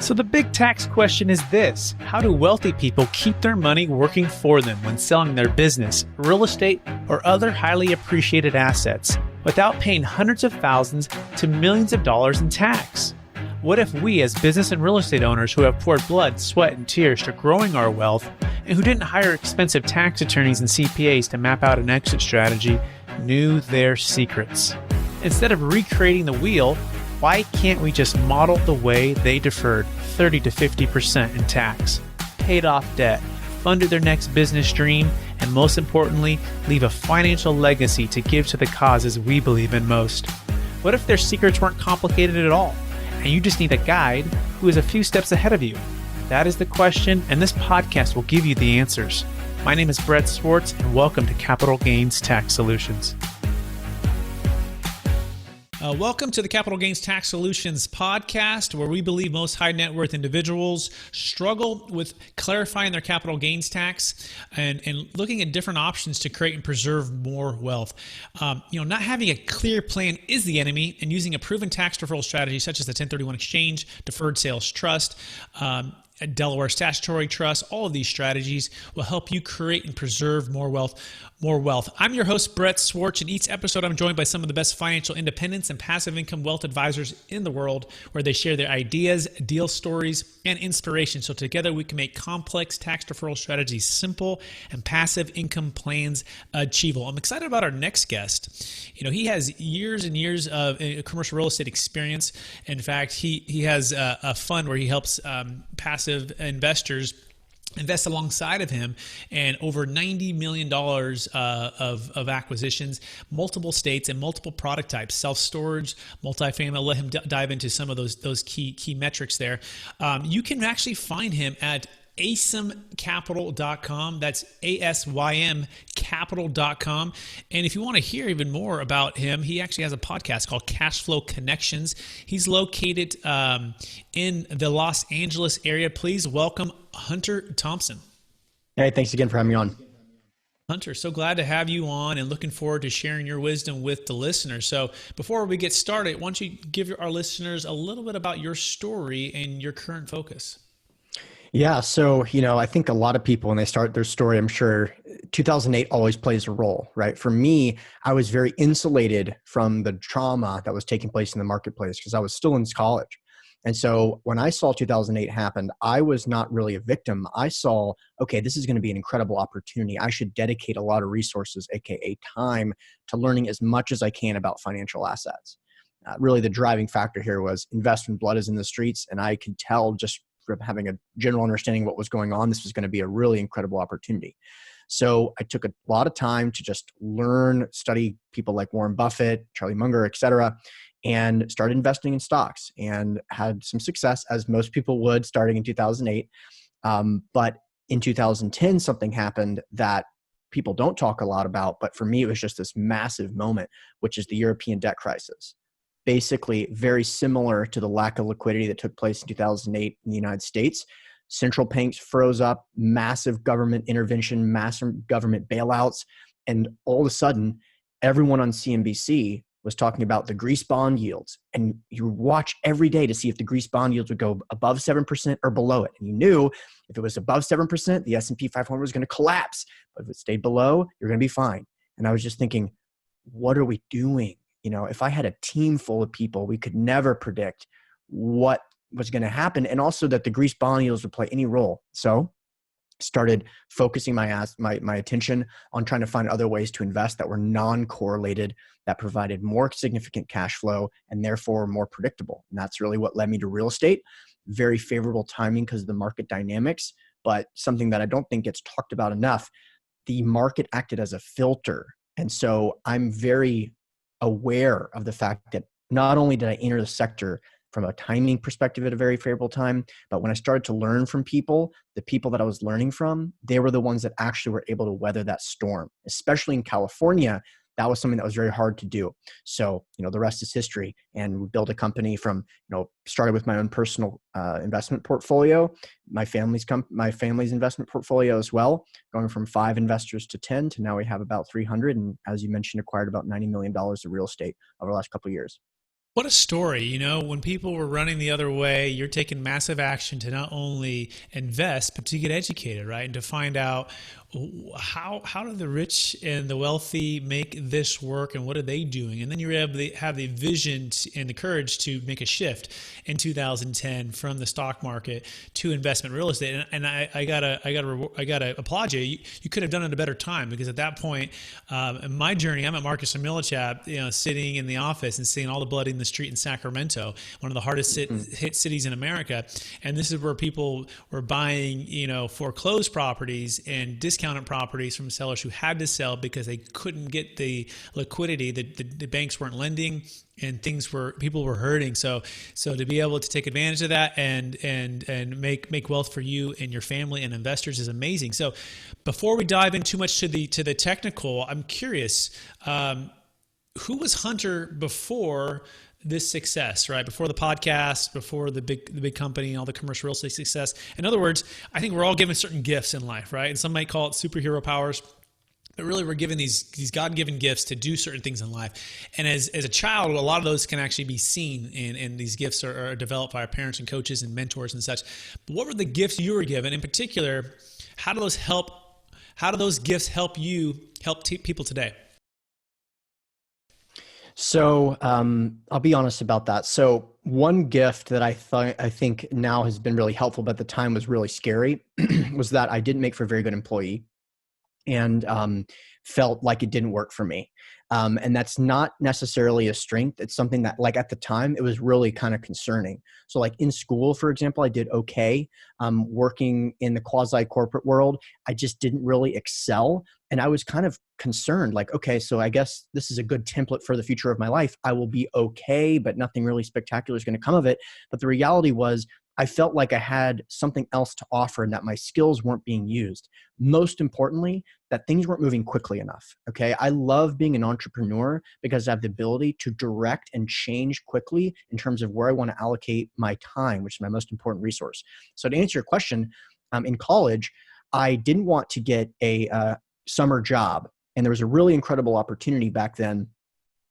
So the big tax question is this: how do wealthy people keep their money working for them when selling their business, real estate, or other highly appreciated assets without paying hundreds of thousands to millions of dollars in tax? What if we, as business and real estate owners who have poured blood, sweat, and tears to growing our wealth, and who didn't hire expensive tax attorneys and CPAs to map out an exit strategy, knew their secrets? Instead of recreating the wheel, why can't we just model the way they deferred 30 to 50% in tax, paid off debt, funded their next business dream, and most importantly, leave a financial legacy to give to the causes we believe in most? What if their secrets weren't complicated at all, and you just need a guide who is a few steps ahead of you? That is the question, and this podcast will give you the answers. My name is Brett Swarts, and welcome to Capital Gains Tax Solutions. Welcome to the Capital Gains Tax Solutions podcast, where we believe most high net worth individuals struggle with clarifying their capital gains tax and looking at different options to create and preserve more wealth. Not having a clear plan is the enemy, and using a proven tax deferral strategy such as the 1031 exchange, deferred sales trust, Delaware Statutory trust, all of these strategies will help you create and preserve more wealth. I'm your host, Brett Swarts, and each episode I'm joined by some of the best financial independence and passive income wealth advisors in the world, where they share their ideas, deal stories, and inspiration. So together we can make complex tax deferral strategies simple and passive income plans achievable. I'm excited about our next guest. He has years and years of commercial real estate experience. In fact, he has a fund where he helps passive investors invest alongside of him, and over $90 million of acquisitions, multiple states and multiple product types, self-storage, multifamily. I'll let him dive into some of those key metrics there. You can actually find him at asymcapital.com. That's ASYM capital.com. And if you want to hear even more about him, he actually has a podcast called Cash Flow Connections. He's located in the Los Angeles area. Please welcome Hunter Thompson. Hey, thanks again for having me on. Hunter, so glad to have you on and looking forward to sharing your wisdom with the listeners. So before we get started, why don't you give our listeners a little bit about your story and your current focus? Yeah. So, I think a lot of people, when they start their story, I'm sure 2008 always plays a role, right? For me, I was very insulated from the trauma that was taking place in the marketplace because I was still in college. And so when I saw 2008 happen, I was not really a victim. I saw, okay, this is going to be an incredible opportunity. I should dedicate a lot of resources, AKA time, to learning as much as I can about financial assets. Really, the driving factor here was investment blood is in the streets. And I could tell just from having a general understanding of what was going on, this was going to be a really incredible opportunity. So I took a lot of time to just learn, study people like Warren Buffett, Charlie Munger, et cetera, and started investing in stocks and had some success, as most people would, starting in 2008. But in 2010, something happened that people don't talk a lot about, but for me, it was just this massive moment, which is the European debt crisis. Basically very similar to the lack of liquidity that took place in 2008 in the United States. Central banks froze up, massive government intervention, massive government bailouts. And all of a sudden, everyone on CNBC was talking about the Greece bond yields. And you watch every day to see if the Greece bond yields would go above 7% or below it. And you knew if it was above 7%, the S&P 500 was going to collapse. But if it stayed below, you're going to be fine. And I was just thinking, what are we doing? If I had a team full of people, we could never predict what was going to happen, and also that the Greece bond yields would play any role. So started focusing my attention on trying to find other ways to invest that were non-correlated, that provided more significant cash flow and therefore more predictable. And that's really what led me to real estate. Very favorable timing because of the market dynamics, but something that I don't think gets talked about enough. The market acted as a filter. And so I'm very aware of the fact that not only did I enter the sector from a timing perspective at a very favorable time, but when I started to learn from people, the people that I was learning from, they were the ones that actually were able to weather that storm. Especially in California, that was something that was very hard to do. So, the rest is history. And we built a company from, started with my own personal investment portfolio, my family's investment portfolio as well, going from 5 investors to 10 to now we have about 300. And as you mentioned, acquired about $90 million of real estate over the last couple of years. What a story, when people were running the other way, you're taking massive action to not only invest, but to get educated, right? And to find out how do the rich and the wealthy make this work and what are they doing? And then you're able to have the vision and the courage to make a shift in 2010 from the stock market to investment real estate. And I gotta applaud you. You could have done it at a better time, because at that point, in my journey, I'm at Marcus and Millichap, sitting in the office and seeing all the blood in the street in Sacramento, one of the hardest hit cities in America. And this is where people were buying, foreclosed properties and discounted properties from sellers who had to sell because they couldn't get the liquidity. The banks weren't lending, and people were hurting. So to be able to take advantage of that and make wealth for you and your family and investors is amazing. So before we dive in too much to the technical, I'm curious, who was Hunter before this success, right? Before the podcast, before the big company, all the commercial real estate success. In other words, I think we're all given certain gifts in life, right? And some might call it superhero powers, but really we're given these God-given gifts to do certain things in life. And as a child, a lot of those can actually be seen, and these gifts are developed by our parents and coaches and mentors and such. But what were the gifts you were given? In particular, how do those gifts help people today? So I'll be honest about that. So one gift that I think now has been really helpful, but at the time was really scary, was that I didn't make for a very good employee, and felt like it didn't work for me. And that's not necessarily a strength. It's something that, like, at the time, it was really kind of concerning. So like in school, for example, I did okay. Working in the quasi-corporate world, I just didn't really excel. And I was kind of concerned, like, okay, so I guess this is a good template for the future of my life. I will be okay, but nothing really spectacular is going to come of it. But the reality was, I felt like I had something else to offer and that my skills weren't being used. Most importantly, that things weren't moving quickly enough. Okay. I love being an entrepreneur because I have the ability to direct and change quickly in terms of where I want to allocate my time, which is my most important resource. So to answer your question, in college, I didn't want to get a summer job. And there was a really incredible opportunity back then.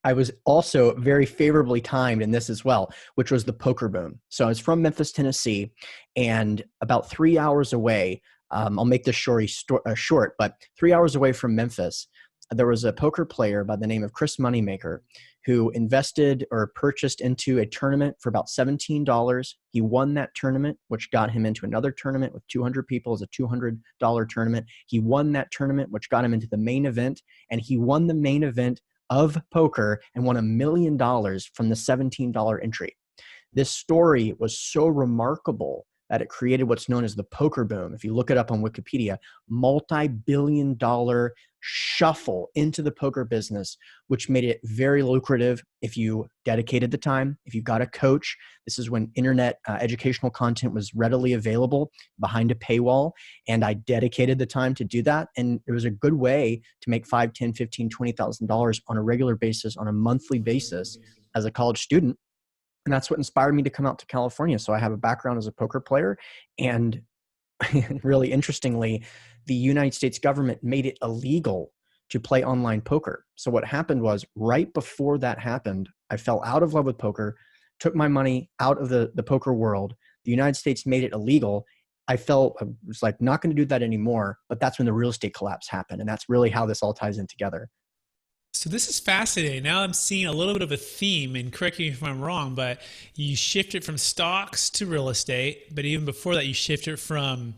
I was also very favorably timed in this as well, which was the poker boom. So I was from Memphis, Tennessee, and about 3 hours away, I'll make this story short, but 3 hours away from Memphis, there was a poker player by the name of Chris Moneymaker who invested or purchased into a tournament for about $17. He won that tournament, which got him into another tournament with 200 people as a $200 tournament. He won that tournament, which got him into the main event, and he won the main event of poker and won $1 million from the $17 entry. This story was so remarkable that it created what's known as the poker boom. If you look it up on Wikipedia, multi-billion-dollar shuffle into the poker business, which made it very lucrative if you dedicated the time, if you got a coach. This is when internet educational content was readily available behind a paywall, and I dedicated the time to do that. And it was a good way to make $5, $10, $15, $20,000 on a regular basis, on a monthly basis as a college student. And that's what inspired me to come out to California. So I have a background as a poker player, and really interestingly, the United States government made it illegal to play online poker. So what happened was, right before that happened, I fell out of love with poker, took my money out of the poker world. The United States made it illegal. I was like, not going to do that anymore. But that's when the real estate collapse happened. And that's really how this all ties in together. So this is fascinating. Now I'm seeing a little bit of a theme, and correct me if I'm wrong, but you shifted from stocks to real estate, but even before that, you shifted from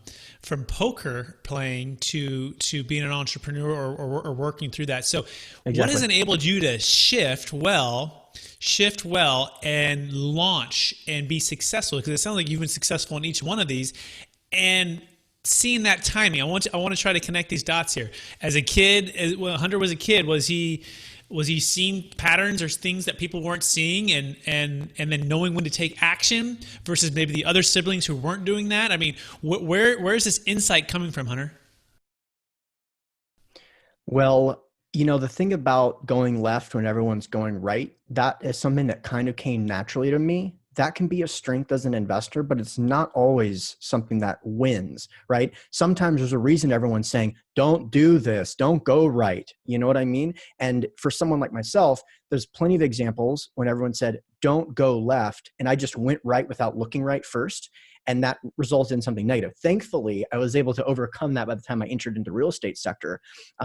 poker playing to being an entrepreneur or working through that. So Exactly. What has enabled you to shift well and launch and be successful? Because it sounds like you've been successful in each one of these, and seeing that timing, I want to try to connect these dots here. As a kid, when Hunter was a kid, was he seeing patterns or things that people weren't seeing, and then knowing when to take action versus maybe the other siblings who weren't doing that? I mean, where is this insight coming from, Hunter? Well, the thing about going left when everyone's going right, that is something that kind of came naturally to me. that can be a strength as an investor, but it's not always something that wins, right? Sometimes there's a reason everyone's saying, don't do this, don't go right. You know what I mean? And for someone like myself, there's plenty of examples when everyone said, don't go left. And I just went right without looking right first. And that resulted in something negative. Thankfully, I was able to overcome that by the time I entered into the real estate sector.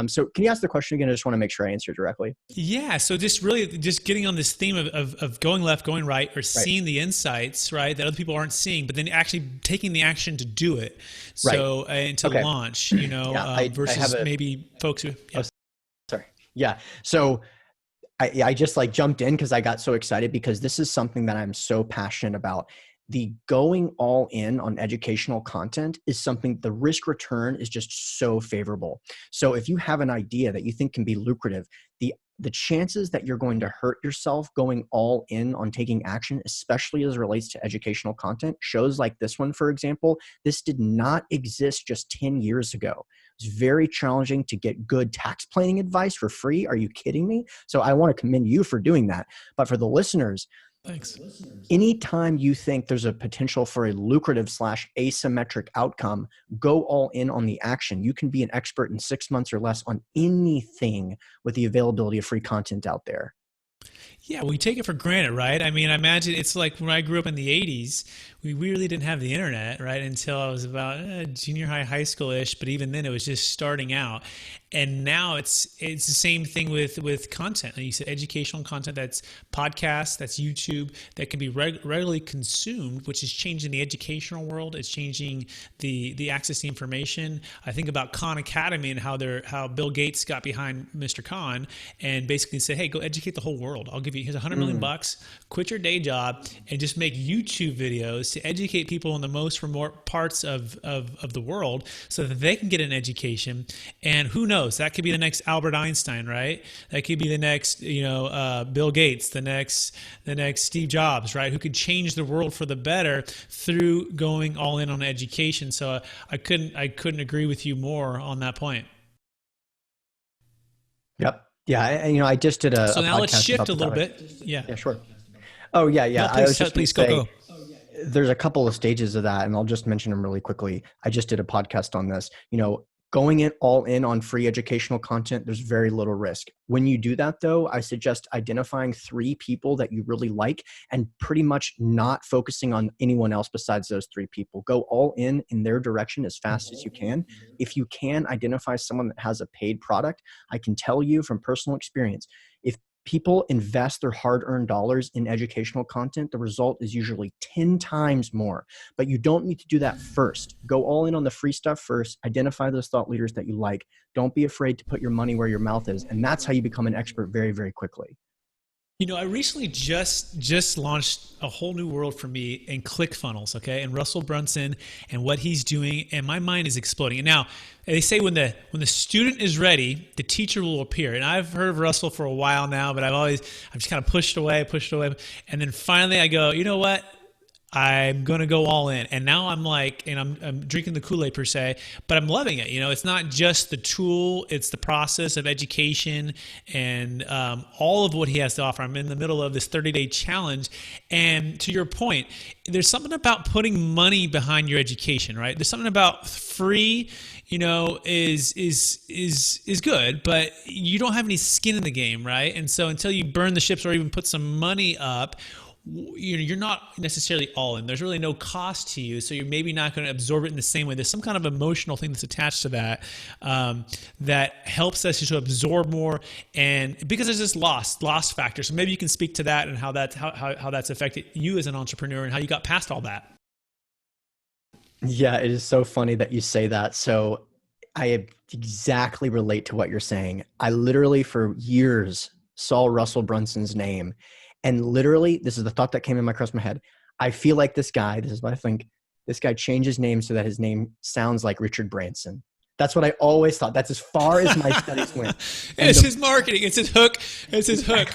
So can you ask the question again? I just want to make sure I answer directly. Yeah. So just getting on this theme of going left, going right, or seeing the insights, right, that other people aren't seeing, but then actually taking the action to do it. So into launch, versus maybe folks who, sorry. Yeah. So I just like jumped in because I got so excited because this is something that I'm so passionate about. The going all in on educational content is something, the risk return is just so favorable. So if you have an idea that you think can be lucrative, the chances that you're going to hurt yourself going all in on taking action, especially as it relates to educational content, shows like this one, for example, this did not exist just 10 years ago. It's very challenging to get good tax planning advice for free. Are you kidding me? So I want to commend you for doing that. But for the listeners, thanks. Anytime you think there's a potential for a lucrative / asymmetric outcome, go all in on the action. You can be an expert in 6 months or less on anything with the availability of free content out there. Yeah, we take it for granted, right? I mean, I imagine it's like when I grew up in the 80s, we really didn't have the internet, right? Until I was about junior high school-ish, but even then it was just starting out. And now it's the same thing with content. Like you said, educational content, that's podcasts, that's YouTube, that can be regularly consumed, which is changing the educational world. It's changing the access to information. I think about Khan Academy and how Bill Gates got behind Mr. Khan and basically said, hey, go educate the whole world. I'll give you, here's $100 million, quit your day job and just make YouTube videos to educate people in the most remote parts of the world so that they can get an education. And who knows, that could be the next Albert Einstein, right? That could be the next, Bill Gates, the next Steve Jobs, right? Who could change the world for the better through going all in on education. So I couldn't agree with you more on that point. Yep. Yeah. I just did So now let's shift a little bit. Yeah. Yeah, sure. Oh yeah. Yeah. No, please go. There's a couple of stages of that and I'll just mention them really quickly. I just did a podcast on this, going all in on free educational content, there's very little risk. When you do that though, I suggest identifying 3 people that you really like and pretty much not focusing on anyone else besides those 3 people. Go all in their direction as fast as you can. If you can identify someone that has a paid product, I can tell you from personal experience, if people invest their hard-earned dollars in educational content, the result is usually 10 times more. But you don't need to do that first. Go all in on the free stuff first. Identify those thought leaders that you like. Don't be afraid to put your money where your mouth is. And that's how you become an expert very, very quickly. I recently just launched a whole new world for me in ClickFunnels, okay? And Russell Brunson and what he's doing, and my mind is exploding. And now they say when the student is ready, the teacher will appear. And I've heard of Russell for a while now, but I've just kind of pushed away. And then finally I go, you know what? I'm going to go all in. And now I'm drinking the Kool-Aid per se, but I'm loving it. It's not just the tool, it's the process of education and all of what he has to offer. I'm in the middle of this 30-day challenge. And to your point, there's something about putting money behind your education, right? There's something about free, is good, but you don't have any skin in the game, right? And so until you burn the ships or even put some money up, you're not necessarily all in. There's really no cost to you, so you're maybe not going to absorb it in the same way. There's some kind of emotional thing that's attached to that that helps us to absorb more, and because there's this loss factor. So maybe you can speak to that and how that's affected you as an entrepreneur and how you got past all that. Yeah, it is so funny that you say that. So I exactly relate to what you're saying. I literally for years saw Russell Brunson's name. And literally, this is the thought that came in across my head. I feel like this guy, this is what I think, this guy changed his name so that his name sounds like Richard Branson. That's what I always thought. That's as far as my studies went. It's his marketing. It's his hook. It's his hook.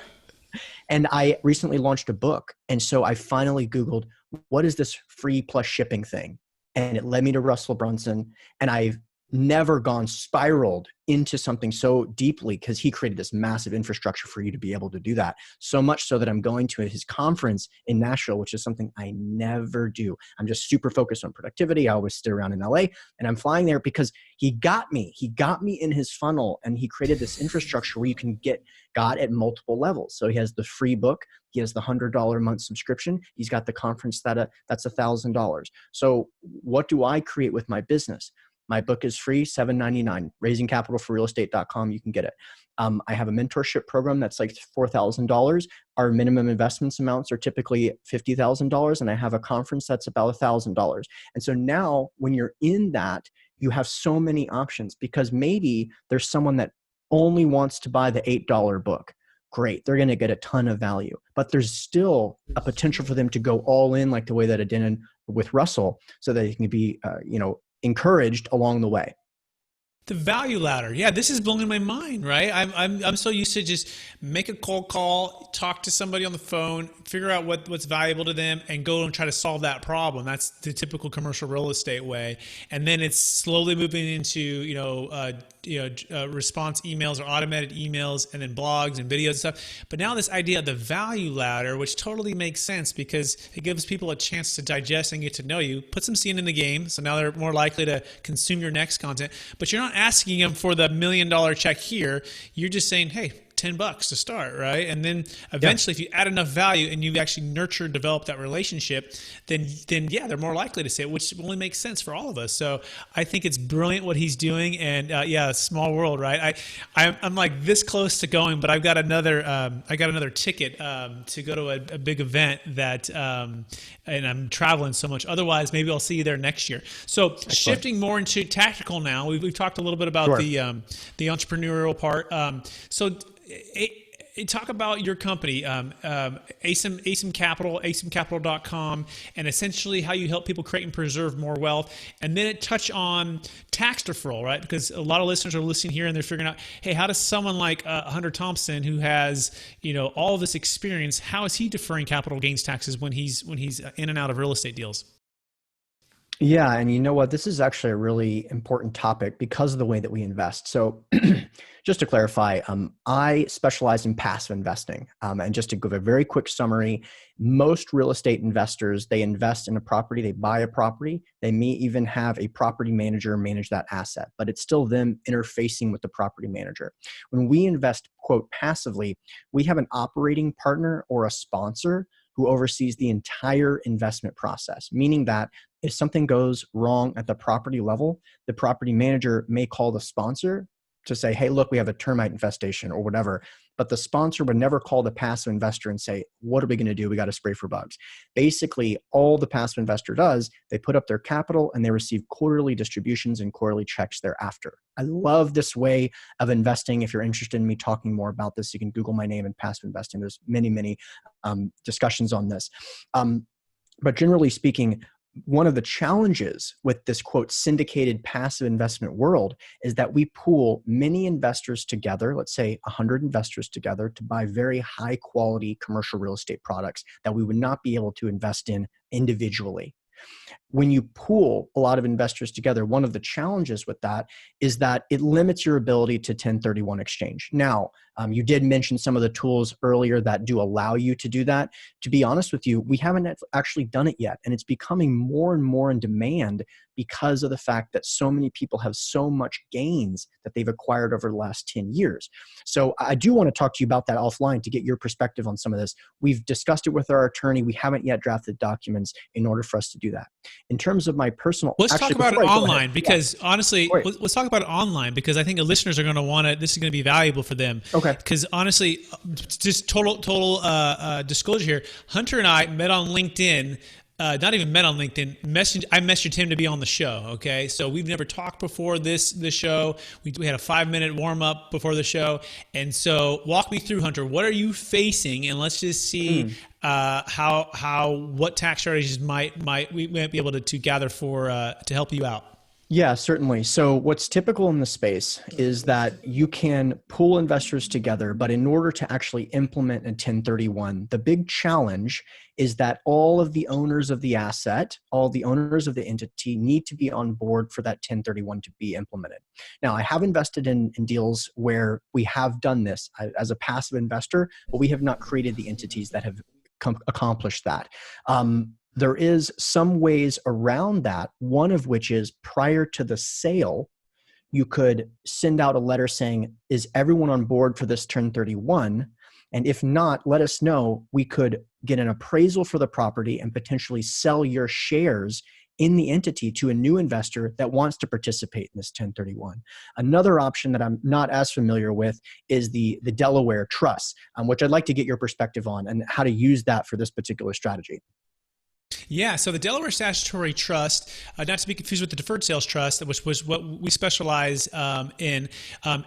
And I recently launched a book. And so I finally Googled, what is this free plus shipping thing? And it led me to Russell Brunson. And I never gone spiraled into something so deeply, because he created this massive infrastructure for you to be able to do that. So much so that I'm going to his conference in Nashville, which is something I never do. I'm just super focused on productivity. I always sit around in LA, and I'm flying there because he got me in his funnel, and he created this infrastructure where you can get God at multiple levels. So he has the free book. He has the $100 a month subscription. He's got the conference that's $1,000. So what do I create with my business? My book is free, $7.99, raisingcapitalforrealestate.com. You can get it. I have a mentorship program that's like $4,000. Our minimum investments amounts are typically $50,000. And I have a conference that's about $1,000. And so now when you're in that, you have so many options, because maybe there's someone that only wants to buy the $8 book. Great. They're going to get a ton of value, but there's still a potential for them to go all in, like the way that it did with Russell, so that it can be, encouraged along the way. The value ladder. Yeah, this is blowing my mind, right? I'm so used to just make a cold call, talk to somebody on the phone, figure out what's valuable to them, and go and try to solve that problem. That's the typical commercial real estate way. And then it's slowly moving into response emails or automated emails, and then blogs and videos and stuff. But now this idea of the value ladder, which totally makes sense because it gives people a chance to digest and get to know you, put some skin in the game. So now they're more likely to consume your next content. But you're not asking them for the $1 million check here. You're just saying, hey, $10 to start, right? And then eventually, if you add enough value and you actually nurture, develop that relationship, then yeah, they're more likely to say it, which only makes sense for all of us. So I think it's brilliant what he's doing, and small world, right? I'm like this close to going, but I've got another ticket to go to a big event that, and I'm traveling so much. Otherwise, maybe I'll see you there next year. So excellent. Shifting more into tactical now, we've talked a little bit about the entrepreneurial part. Talk about your company, Asym Capital, asymcapital.com, and essentially how you help people create and preserve more wealth. And then it touch on tax deferral, right? Because a lot of listeners are listening here and they're figuring out, hey, how does someone like Hunter Thompson, who has all of this experience, how is he deferring capital gains taxes when he's in and out of real estate deals? Yeah. And you know what? This is actually a really important topic because of the way that we invest. So just to clarify, I specialize in passive investing. And just to give a very quick summary, most real estate investors, they invest in a property, they buy a property, they may even have a property manager manage that asset, but it's still them interfacing with the property manager. When we invest, quote, passively, we have an operating partner or a sponsor who oversees the entire investment process, meaning that if something goes wrong at the property level, the property manager may call the sponsor to say, hey, look, we have a termite infestation or whatever. But the sponsor would never call the passive investor and say, what are we going to do? We got to spray for bugs. Basically, all the passive investor does, they put up their capital and they receive quarterly distributions and quarterly checks thereafter. I love this way of investing. If you're interested in me talking more about this, you can Google my name in passive investing. There's many discussions on this. But generally speaking, one of the challenges with this, quote, syndicated passive investment world is that we pool many investors together, let's say 100 investors together, to buy very high quality commercial real estate products that we would not be able to invest in individually. When you pool a lot of investors together, one of the challenges with that is that it limits your ability to 1031 exchange. Now, you did mention some of the tools earlier that do allow you to do that. To be honest with you, we haven't actually done it yet. And it's becoming more and more in demand because of the fact that so many people have so much gains that they've acquired over the last 10 years. So I do want to talk to you about that offline to get your perspective on some of this. We've discussed it with our attorney. We haven't yet drafted documents in order for us to do that. In terms of my personal... Let's talk about it online because honestly, let's talk about it online because I think the listeners are going to want it. This is going to be valuable for them. Okay. Because honestly, just total disclosure here, Hunter and I met on LinkedIn. Not even met on LinkedIn. I messaged him to be on the show. Okay, so we've never talked before this show. We had a 5-minute warm up before the show, and so walk me through, Hunter. What are you facing, and let's just see what tax strategies we might be able to gather for to help you out. Yeah, certainly. So what's typical in the space is that you can pull investors together, but in order to actually implement a 1031, the big challenge is that all of the owners of the asset, all the owners of the entity need to be on board for that 1031 to be implemented. Now, I have invested in deals where we have done this as a passive investor, but we have not created the entities that have accomplished that. There is some ways around that, one of which is prior to the sale, you could send out a letter saying, is everyone on board for this 1031? And if not, let us know. We could get an appraisal for the property and potentially sell your shares in the entity to a new investor that wants to participate in this 1031. Another option that I'm not as familiar with is the Delaware trust, which I'd like to get your perspective on and how to use that for this particular strategy. Yeah, so the Delaware Statutory Trust, not to be confused with the Deferred Sales Trust, which was what we specialize in,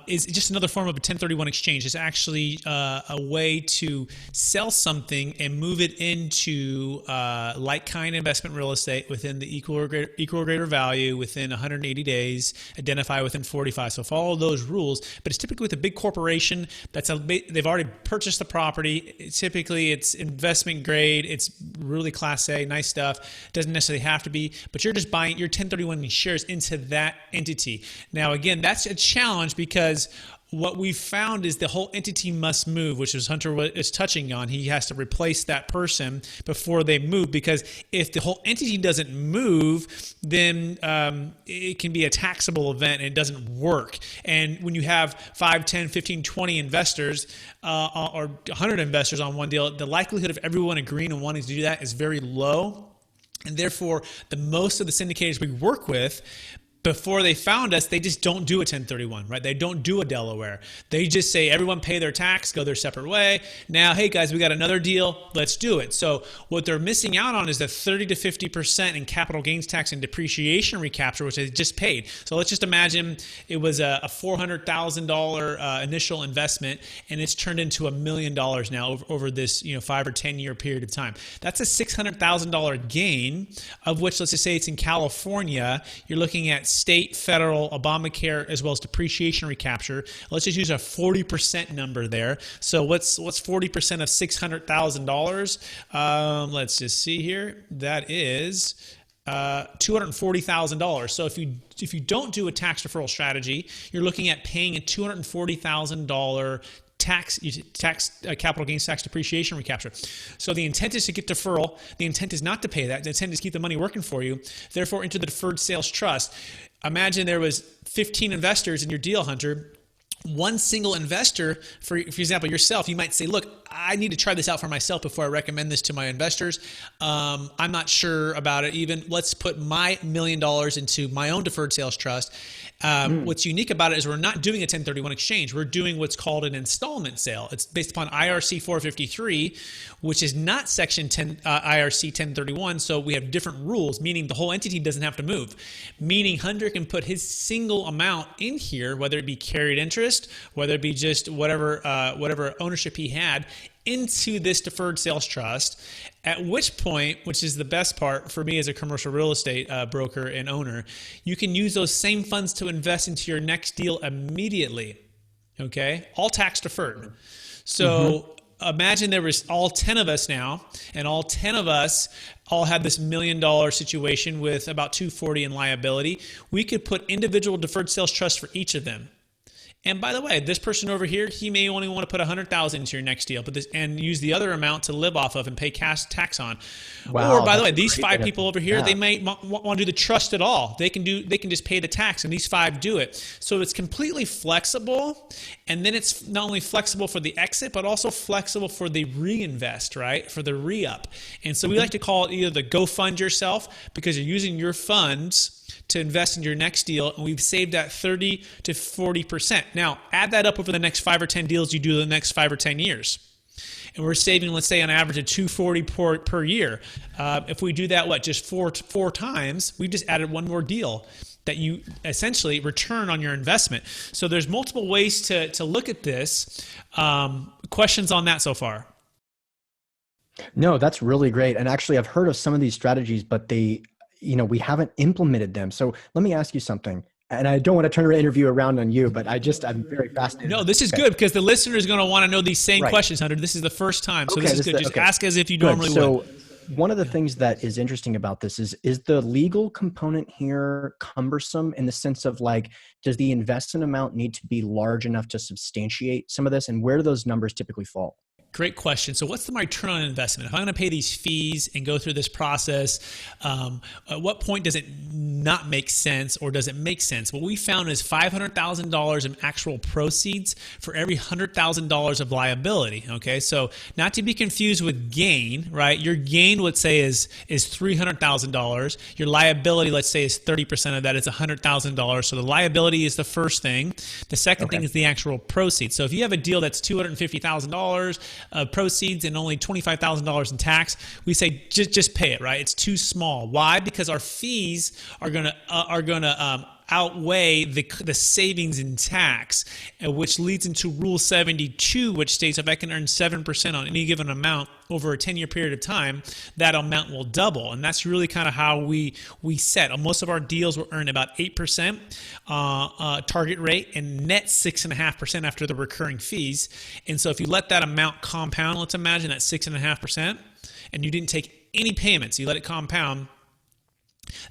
is just another form of a 1031 exchange. It's actually a way to sell something and move it into like-kind investment real estate within the equal or greater value within 180 days, identify within 45. So follow those rules. But it's typically with a big corporation they've already purchased the property. Typically, it's investment grade. It's really Class A. Nice stuff. Doesn't necessarily have to be, but you're just buying your 1031 shares into that entity. Now, again, that's a challenge because what we've found is the whole entity must move, which is Hunter is touching on. He has to replace that person before they move, because if the whole entity doesn't move, then it can be a taxable event and it doesn't work. And when you have 5, 10, 15, 20 investors or 100 investors on one deal, the likelihood of everyone agreeing and wanting to do that is very low. And therefore, the most of the syndicators we work with, before they found us, they just don't do a 1031, right? They don't do a Delaware. They just say, everyone pay their tax, go their separate way. Now, hey guys, we got another deal, let's do it. So what they're missing out on is the 30 to 50% in capital gains tax and depreciation recapture, which they just paid. So let's just imagine it was a $400,000 initial investment, and it's turned into $1 million now over this 5 or 10 year period of time. That's a $600,000 gain, of which, let's just say it's in California, you're looking at state, federal, Obamacare, as well as depreciation recapture. Let's just use a 40% number there. So what's 40% of $600,000? Let's just see here. That is $240,000. So if you don't do a tax deferral strategy, you're looking at paying a $240,000 capital gains tax depreciation recapture. So the intent is to get deferral. The intent is not to pay that. The intent is to keep the money working for you. Therefore, into the Deferred Sales Trust. Imagine there was 15 investors in your deal, Hunter. One single investor, for example, yourself, you might say, look, I need to try this out for myself before I recommend this to my investors. I'm not sure about it even. Let's put my $1 million into my own Deferred Sales Trust. What's unique about it is we're not doing a 1031 exchange. We're doing what's called an installment sale. It's based upon IRC 453, which is not Section 10 IRC 1031. So we have different rules, meaning the whole entity doesn't have to move. Meaning Hunter can put his single amount in here, whether it be carried interest, whether it be just whatever ownership he had, into this Deferred Sales Trust, at which point, which is the best part for me as a commercial real estate broker and owner, you can use those same funds to invest into your next deal immediately, okay? All tax deferred. So imagine there was all 10 of us now, and all 10 of us all had this $1 million situation with about $240 in liability. We could put individual Deferred Sales Trusts for each of them. And by the way, this person over here, he may only want to put $100,000 into your next deal, and use the other amount to live off of and pay cash tax on. Wow, or by the way, these 5 people over here, they might want to do the trust at all. They can just pay the tax, and these 5 do it. So it's completely flexible, and then it's not only flexible for the exit, but also flexible for the reinvest, right? For the re-up. And so we like to call it either the go fund yourself, because you're using your funds to invest in your next deal, and we've saved that 30 to 40%. Now, add that up over the next 5 or 10 deals you do the next 5 or 10 years. And we're saving, let's say, on average of $240 per year. If we do that, just four times, we just added one more deal that you essentially return on your investment. So there's multiple ways to look at this. Questions on that so far? No, that's really great. And actually, I've heard of some of these strategies, but we haven't implemented them. So let me ask you something. And I don't want to turn our interview around on you, but I'm very fascinated. No, this is good because the listener is going to want to know these same Right. questions, Hunter. This is the first time. So Okay, this is good. Just ask as if you Good. normally So would. one of the things that is interesting about this is the legal component here cumbersome in the sense of like, does the investment amount need to be large enough to substantiate some of this? And where do those numbers typically fall? Great question. So what's my return on investment? If I'm going to pay these fees and go through this process, at what point does it not make sense or does it make sense? What we found is $500,000 in actual proceeds for every $100,000 of liability. Okay, so not to be confused with gain, right? Your gain, let's say, is $300,000. Your liability, let's say, is 30% of that. It's $100,000. So the liability is the first thing. The second thing is the actual proceeds. So if you have a deal that's $250,000 proceeds and only $25,000 in tax, we say just pay it, right? It's too small. Why? Because our fees are gonna outweigh the savings in tax, which leads into Rule 72, which states if I can earn 7% on any given amount over a 10-year period of time, that amount will double. And that's really kind of how we set. Most of our deals will earn about 8% target rate and net 6.5% after the recurring fees. And so if you let that amount compound, let's imagine that 6.5%, and you didn't take any payments, you let it compound,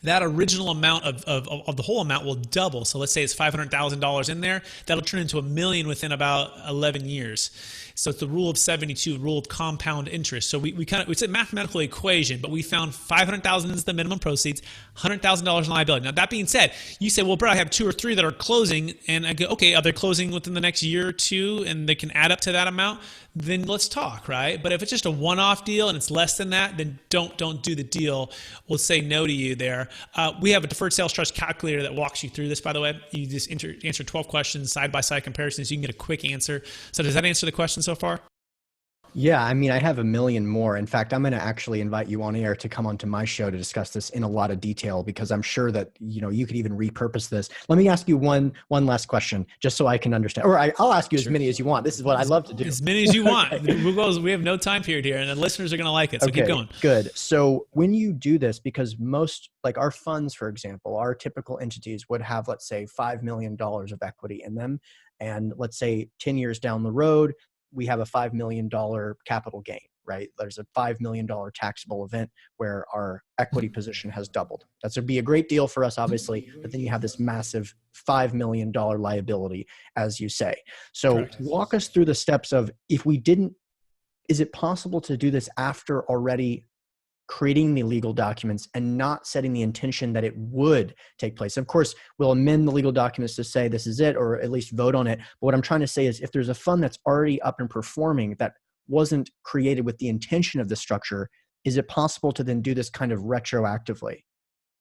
that original amount of the whole amount will double. So let's say it's $500,000 in there. That'll turn into $1 million within about 11 years. So it's the rule of 72, rule of compound interest. So it's a mathematical equation, but we found $500,000 is the minimum proceeds, $100,000 in liability. Now that being said, you say, well, Brett, I have 2 or 3 that are closing, and I go, okay, are they closing within the next year or 2, and they can add up to that amount? Then let's talk, right? But if it's just a one-off deal and it's less than that, then don't do the deal. We'll say no to you there. We have a deferred sales trust calculator that walks you through this, by the way. You just answer 12 questions, side-by-side comparisons. You can get a quick answer. So does that answer the question so far? Yeah, I mean, I have a million more. In fact, I'm going to actually invite you on air to come onto my show to discuss this in a lot of detail, because I'm sure that, you could even repurpose this. Let me ask you one last question, just so I can understand. Or I'll ask you as many as you want. This is what I love to do. As many as you want. We have no time period here, and the listeners are going to like it. So keep going. Good. So when you do this, because most, like our funds, for example, our typical entities would have, let's say, $5 million of equity in them. And let's say 10 years down the road, we have a $5 million capital gain, right? There's a $5 million taxable event where our equity position has doubled. That's would be a great deal for us, obviously, but then you have this massive $5 million liability, as you say. So Correct. Walk us through the steps of, if we didn't, is it possible to do this after already creating the legal documents and not setting the intention that it would take place? Of course, we'll amend the legal documents to say this is it, or at least vote on it. But what I'm trying to say is, if there's a fund that's already up and performing that wasn't created with the intention of the structure, is it possible to then do this kind of retroactively?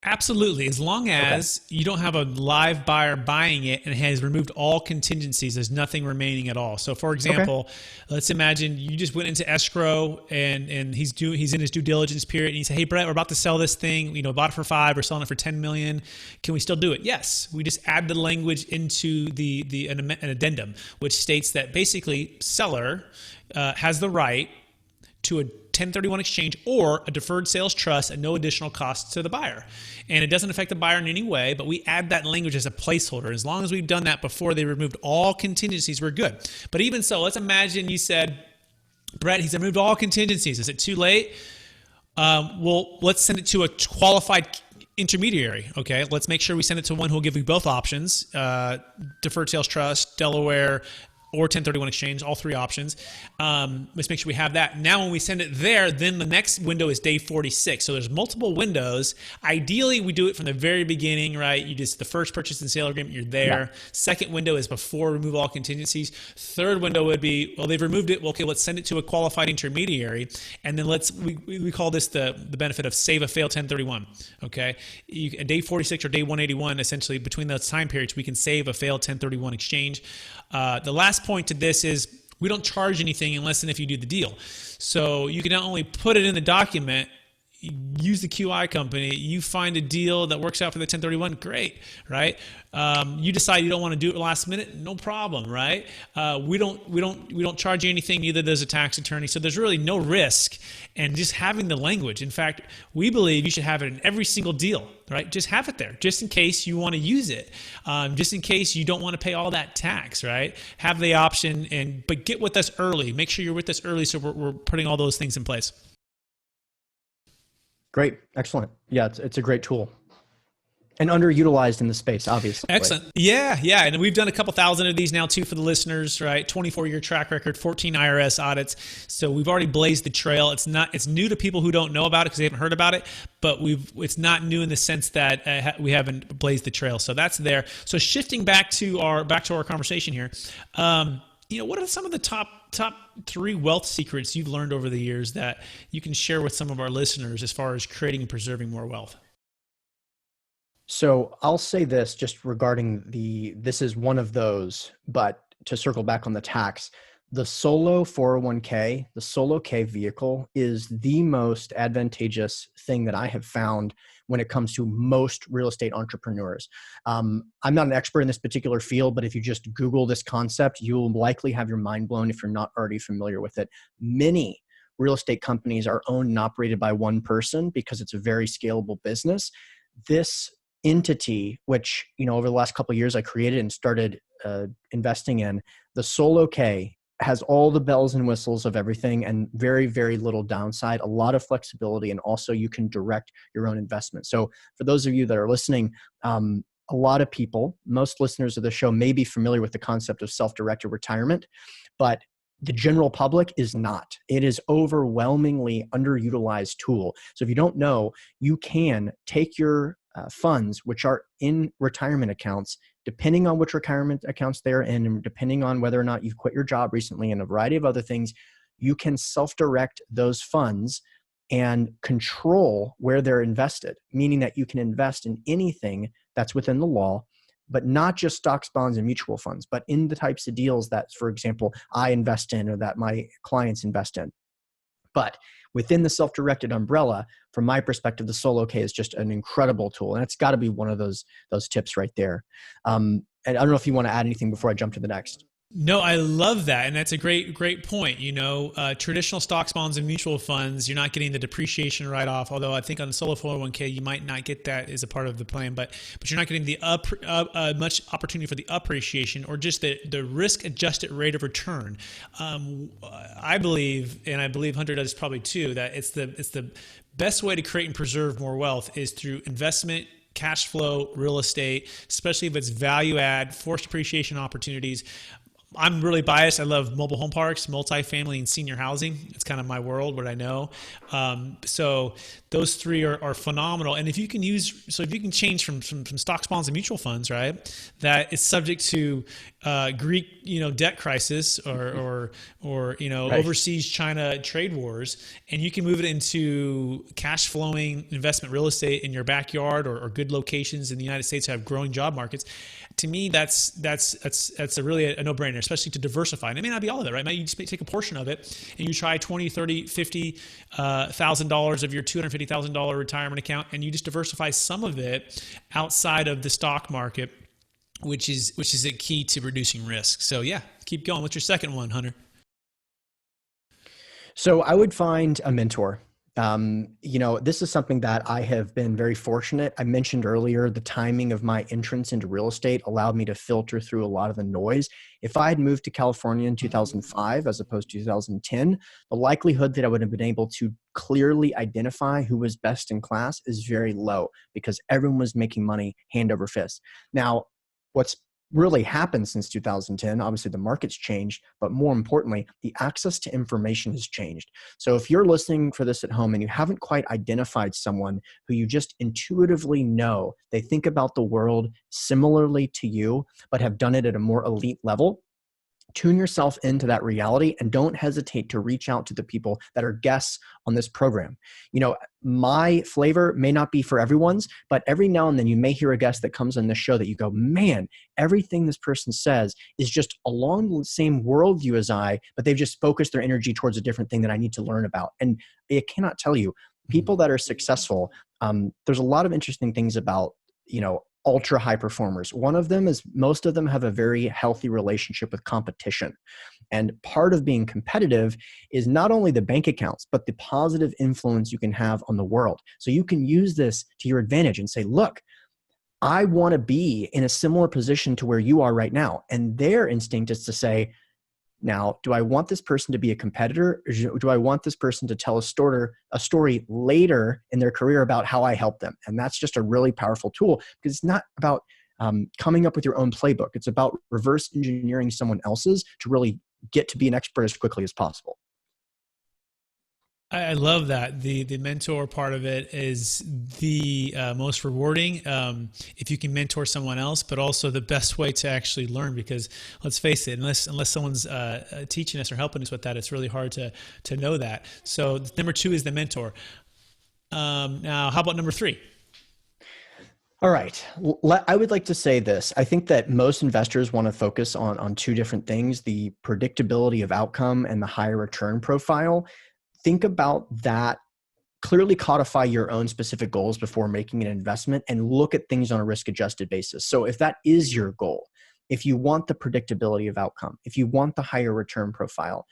Absolutely. As long as you don't have a live buyer buying it and has removed all contingencies, there's nothing remaining at all. So for example, let's imagine you just went into escrow and he's in his due diligence period, and you say, hey, Brett, we're about to sell this thing. Bought it for 5, we're selling it for 10 million. Can we still do it? Yes. We just add the language into an addendum, which states that basically seller has the right to a 1031 exchange or a deferred sales trust at no additional cost to the buyer. And it doesn't affect the buyer in any way, but we add that language as a placeholder. As long as we've done that before they removed all contingencies, we're good. But even so, let's imagine you said, Brett, he's removed all contingencies. Is it too late? Well, let's send it to a qualified intermediary. Okay, let's make sure we send it to one who will give you both options, deferred sales trust, Delaware, or 1031 exchange, all 3 options. Let's make sure we have that. Now, when we send it there, then the next window is day 46. So there's multiple windows. Ideally, we do it from the very beginning, right? The first purchase and sale agreement, you're there. Yeah. Second window is before remove all contingencies. Third window would be, well, they've removed it. Well, okay, let's send it to a qualified intermediary. And then we call this the benefit of save a fail 1031. Okay. Day 46 or day 181, essentially between those time periods, we can save a failed 1031 exchange. The last point to this is we don't charge anything unless and if you do the deal. So you can not only put it in the document, use the QI company. You find a deal that works out for the 1031, great, right? You decide you don't want to do it last minute, no problem, right? We don't charge you anything. Neither does a tax attorney. So there's really no risk, and just having the language. In fact, we believe you should have it in every single deal, right? Just have it there, just in case you want to use it, just in case you don't want to pay all that tax, right? Have the option, but get with us early. Make sure you're with us early, so we're putting all those things in place. Great. Excellent. Yeah, it's a great tool. And underutilized in the space, obviously. Excellent. Yeah. And we've done a couple thousand of these now too for the listeners, right? 24-year track record, 14 IRS audits. So we've already blazed the trail. It's new to people who don't know about it because they haven't heard about it, but it's not new in the sense that we haven't blazed the trail. So that's there. So shifting back to our conversation here, what are some of the top 3 wealth secrets you've learned over the years that you can share with some of our listeners as far as creating and preserving more wealth? So I'll say this just regarding this is one of those, but to circle back on the tax, the solo 401k, the solo K vehicle is the most advantageous thing that I have found when it comes to most real estate entrepreneurs. I'm not an expert in this particular field, but if you just Google this concept, you'll likely have your mind blown if you're not already familiar with it. Many real estate companies are owned and operated by one person because it's a very scalable business. This entity, which, over the last couple of years I created and started investing in, the solo K has all the bells and whistles of everything and very, very little downside, a lot of flexibility, and also you can direct your own investment. So for those of you that are listening, a lot of people, most listeners of the show may be familiar with the concept of self-directed retirement, but the general public is not. It is overwhelmingly underutilized tool. So if you don't know, you can take your funds, which are in retirement accounts, depending on which retirement accounts they're in, and depending on whether or not you've quit your job recently and a variety of other things, you can self-direct those funds and control where they're invested, meaning that you can invest in anything that's within the law, but not just stocks, bonds, and mutual funds, but in the types of deals that, for example, I invest in or that my clients invest in. But within the self-directed umbrella, from my perspective, the Solo K is just an incredible tool. And it's got to be one of those tips right there. And I don't know if you want to add anything before I jump to the next. No, I love that. And that's a great point. Traditional stocks, bonds, and mutual funds, you're not getting the depreciation write-off. Although I think on the solo 401k, you might not get that as a part of the plan, but you're not getting the much opportunity for the appreciation or just the risk-adjusted rate of return. I believe, and I believe Hunter does probably too, that it's the best way to create and preserve more wealth is through investment, cash flow, real estate, especially if it's value add, forced appreciation opportunities. I'm really biased. I love mobile home parks, multifamily, and senior housing. It's kind of my world, what I know. So those 3 are phenomenal. And if you can change from stocks, bonds, and mutual funds, right, that is subject to Greek, debt crisis or right, overseas China trade wars, and you can move it into cash flowing investment real estate in your backyard or good locations in the United States that have growing job markets. To me, that's a really a no-brainer, especially to diversify. And it may not be all of it, right? You just take a portion of it and you try $20, $30, $50,000 of your $250,000 retirement account, and you just diversify some of it outside of the stock market, which is a key to reducing risk. So yeah, keep going. What's your second one, Hunter? So I would find a mentor. This is something that I have been very fortunate. I mentioned earlier, the timing of my entrance into real estate allowed me to filter through a lot of the noise. If I had moved to California in 2005, as opposed to 2010, the likelihood that I would have been able to clearly identify who was best in class is very low because everyone was making money hand over fist. Now, what's really happened since 2010. Obviously, the market's changed, but more importantly, the access to information has changed. So if you're listening for this at home and you haven't quite identified someone who you just intuitively know, they think about the world similarly to you, but have done it at a more elite level, tune yourself into that reality and don't hesitate to reach out to the people that are guests on this program. My flavor may not be for everyone's, but every now and then you may hear a guest that comes on this show that you go, man, everything this person says is just along the same worldview as I, but they've just focused their energy towards a different thing that I need to learn about. And I cannot tell you, people that are successful, there's a lot of interesting things about, ultra high performers. One of them is most of them have a very healthy relationship with competition. And part of being competitive is not only the bank accounts, but the positive influence you can have on the world. So you can use this to your advantage and say, look, I want to be in a similar position to where you are right now. And their instinct is to say, now, do I want this person to be a competitor, or do I want this person to tell a story later in their career about how I helped them? And that's just a really powerful tool, because it's not about coming up with your own playbook. It's about reverse engineering someone else's to really get to be an expert as quickly as possible. I love that. The mentor part of it is the most rewarding if you can mentor someone else, but also the best way to actually learn, because let's face it, unless someone's teaching us or helping us with that, it's really hard to know that. So number 2 is the mentor. Now, how about number 3? All right. I would like to say this. I think that most investors want to focus on 2 different things: the predictability of outcome and the higher return profile. Think about that. Clearly codify your own specific goals before making an investment, and look at things on a risk-adjusted basis. So if that is your goal, if you want the predictability of outcome, if you want the higher return profile,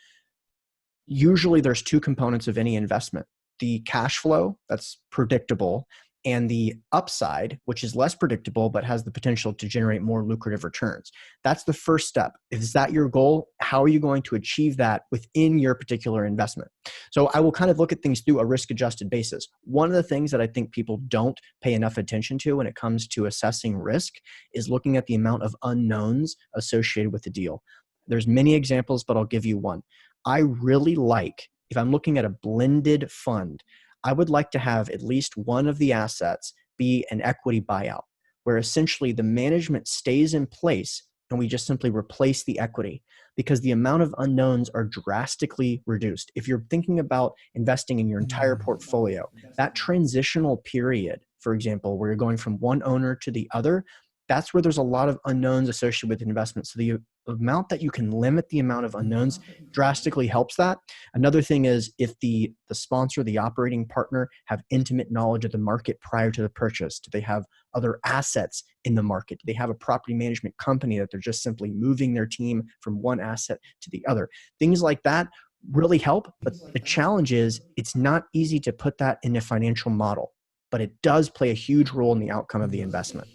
usually there's 2 components of any investment: the cash flow, that's predictable, and the upside, which is less predictable but has the potential to generate more lucrative returns. That's the first step. Is that your goal? How are you going to achieve that within your particular investment? So I will kind of look at things through a risk-adjusted basis. One of the things that I think people don't pay enough attention to when it comes to assessing risk is looking at the amount of unknowns associated with the deal. There's many examples, but I'll give you one. I really like, if I'm looking at a blended fund, I would like to have at least one of the assets be an equity buyout, where essentially the management stays in place and we just simply replace the equity, because the amount of unknowns are drastically reduced. If you're thinking about investing in your entire portfolio, that transitional period, for example, where you're going from one owner to the other, that's where there's a lot of unknowns associated with investment. So the amount that you can limit the amount of unknowns drastically helps that. Another thing is if the sponsor, the operating partner, have intimate knowledge of the market prior to the purchase. Do they have other assets in the market? Do they have a property management company that they're just simply moving their team from one asset to the other? Things like that really help. But the challenge is it's not easy to put that in a financial model, but it does play a huge role in the outcome of the investment.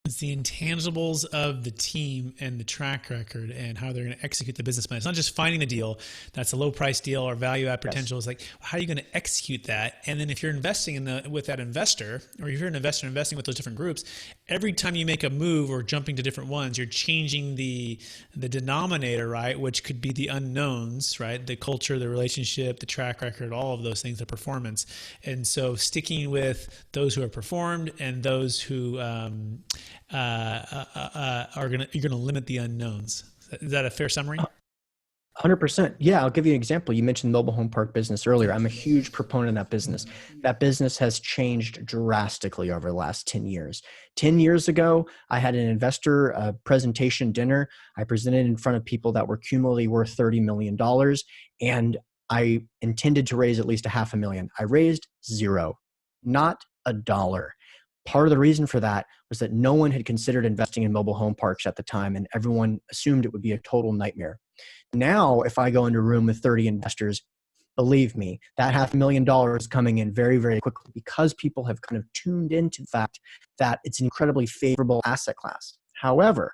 It's the intangibles of the team and the track record and how they're going to execute the business plan. It's not just finding the deal that's a low price deal or value add potential. Yes. It's like, how are you going to execute that? And then if you're investing with that investor, or if you're an investor investing with those different groups, every time you make a move or jumping to different ones, you're changing the denominator, right? Which could be the unknowns, right? The culture, the relationship, the track record, all of those things, the performance. And so sticking with those who have performed and those who you're gonna limit the unknowns. Is that a fair summary? 100%. Yeah, I'll give you an example. You mentioned mobile home park business earlier. I'm a huge proponent of that business. That business has changed drastically over the last 10 years. 10 years ago, I had an investor presentation dinner. I presented in front of people that were cumulatively worth $30 million, and I intended to raise at least $500,000. I raised zero, not a dollar. Part of the reason for that was that no one had considered investing in mobile home parks at the time, and everyone assumed it would be a total nightmare. Now, if I go into a room with 30 investors, believe me, that $500,000 is coming in very, very quickly, because people have kind of tuned into the fact that it's an incredibly favorable asset class. However,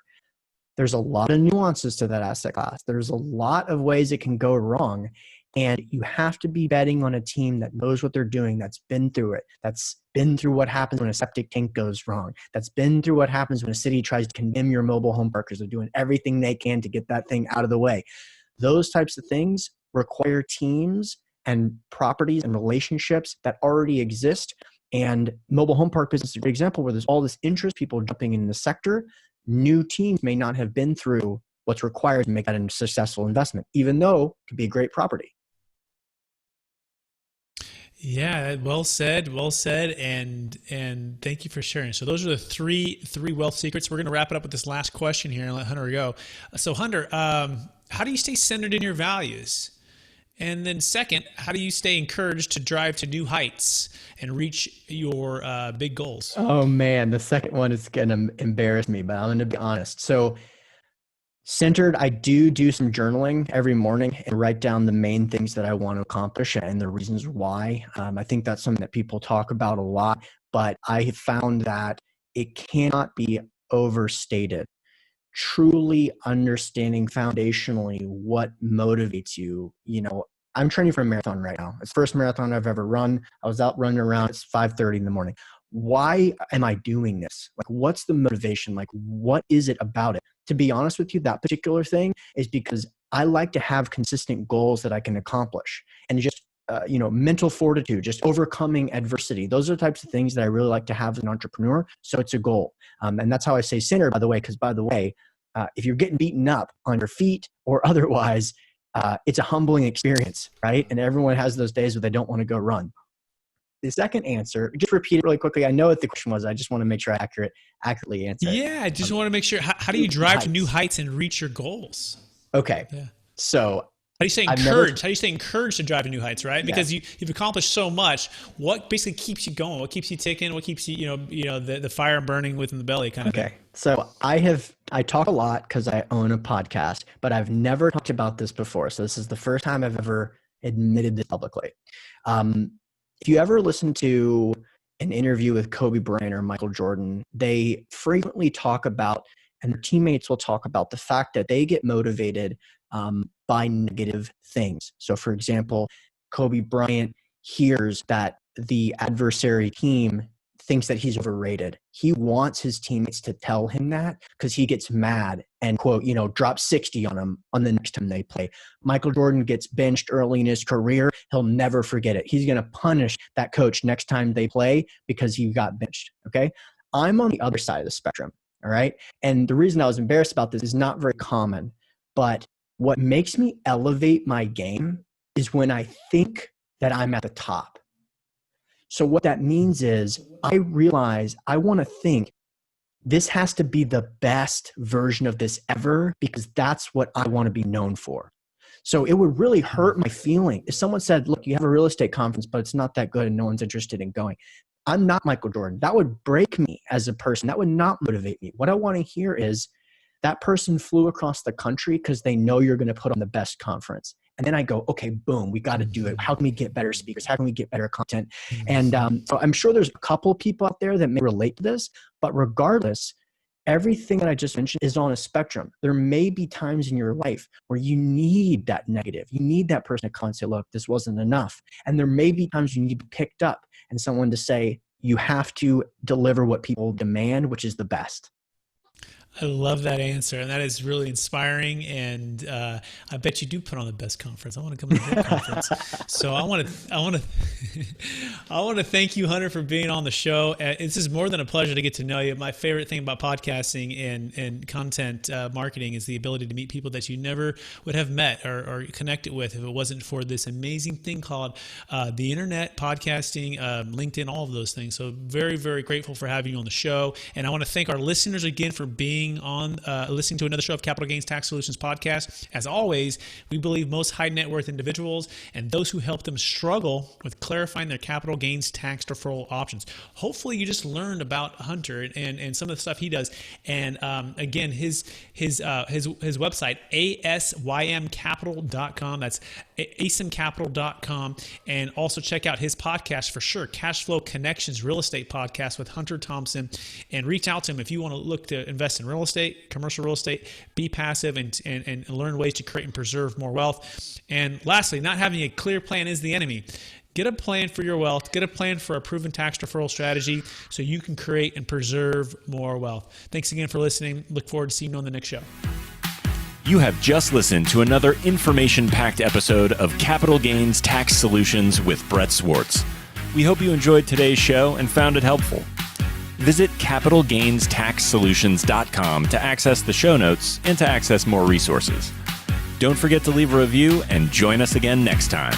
there's a lot of nuances to that asset class. There's a lot of ways it can go wrong. And you have to be betting on a team that knows what they're doing, that's been through it, that's been through what happens when a septic tank goes wrong, that's been through what happens when a city tries to condemn your mobile home park because they're doing everything they can to get that thing out of the way. Those types of things require teams and properties and relationships that already exist. And mobile home park business is a great example where there's all this interest, people jumping in the sector. New teams may not have been through what's required to make that a successful investment, even though it could be a great property. Yeah, well said, and thank you for sharing. So those are the three wealth secrets. We're going to wrap it up with this last question here and let Hunter go. So Hunter, how do you stay centered in your values? And then second, how do you stay encouraged to drive to new heights and reach your big goals? Oh man, the second one is going to embarrass me, but I'm going to be honest. So centered, I do some journaling every morning and write down the main things that I want to accomplish and the reasons why. I think that's something that people talk about a lot, but I have found that it cannot be overstated. Truly understanding foundationally what motivates you. I'm training for a marathon right now. It's the first marathon I've ever run. I was out running around. It's 5:30 in the morning. Why am I doing this? Like, what's the motivation? Like, what is it about it? To be honest with you, that particular thing is because I like to have consistent goals that I can accomplish, and just mental fortitude, just overcoming adversity. Those are the types of things that I really like to have as an entrepreneur. So it's a goal. And that's how I say centered, by the way, because if you're getting beaten up on your feet or otherwise, it's a humbling experience, right? And everyone has those days where they don't want to go run. The second answer, just repeat it really quickly. I know what the question was. I just want to make sure I accurately answer it. Yeah, I just want to make sure. How do you drive to new heights and reach your goals? Okay. Yeah. So how do you stay encouraged? How do you stay encouraged to drive to new heights, right? Because you've accomplished so much. What basically keeps you going? What keeps you ticking? What keeps you, the fire burning within the belly kind of thing? So I talk a lot because I own a podcast, but I've never talked about this before. So this is the first time I've ever admitted this publicly. If you ever listen to an interview with Kobe Bryant or Michael Jordan, they frequently talk about, and their teammates will talk about, the fact that they get motivated by negative things. So for example, Kobe Bryant hears that the adversary team thinks that he's overrated. He wants his teammates to tell him that because he gets mad and, quote, drop 60 on him on the next time they play. Michael Jordan gets benched early in his career. He'll never forget it. He's going to punish that coach next time they play because he got benched. Okay. I'm on the other side of the spectrum. All right. And the reason I was embarrassed about this is not very common, but what makes me elevate my game is when I think that I'm at the top. So what that means is I realize I want to think this has to be the best version of this ever because that's what I want to be known for. So it would really hurt my feeling if someone said, look, you have a real estate conference, but it's not that good and no one's interested in going. I'm not Michael Jordan. That would break me as a person. That would not motivate me. What I want to hear is that person flew across the country because they know you're going to put on the best conference. And then I go, okay, boom, we got to do it. How can we get better speakers? How can we get better content? And so I'm sure there's a couple of people out there that may relate to this, but regardless, everything that I just mentioned is on a spectrum. There may be times in your life where you need that negative. You need that person to come and say, look, this wasn't enough. And there may be times you need to be picked up and someone to say, you have to deliver what people demand, which is the best. I love that answer, and that is really inspiring. And I bet you do put on the best conference. I want to come to the conference. So I want to thank you, Hunter, for being on the show. This is more than a pleasure to get to know you. My favorite thing about podcasting and content marketing is the ability to meet people that you never would have met or connected with if it wasn't for this amazing thing called the internet, podcasting, LinkedIn, all of those things. So very, very grateful for having you on the show. And I want to thank our listeners again for being on listening to another show of Capital Gains Tax Solutions Podcast. As always, we believe most high net worth individuals and those who help them struggle with clarifying their capital gains tax deferral options. Hopefully you just learned about Hunter and some of the stuff he does. And again, his website, asymcapital.com. That's asymcapital.com. And also check out his podcast for sure, Cash Flow Connections Real Estate Podcast with Hunter Thompson. And reach out to him if you want to look to invest in real estate, commercial real estate, be passive and learn ways to create and preserve more wealth. And lastly, not having a clear plan is the enemy. Get a plan for your wealth. Get a plan for a proven tax deferral strategy so you can create and preserve more wealth. Thanks again for listening. Look forward to seeing you on the next show. You have just listened to another information-packed episode of Capital Gains Tax Solutions with Brett Swarts. We hope you enjoyed today's show and found it helpful. Visit capitalgainstaxsolutions.com to access the show notes and to access more resources. Don't forget to leave a review and join us again next time.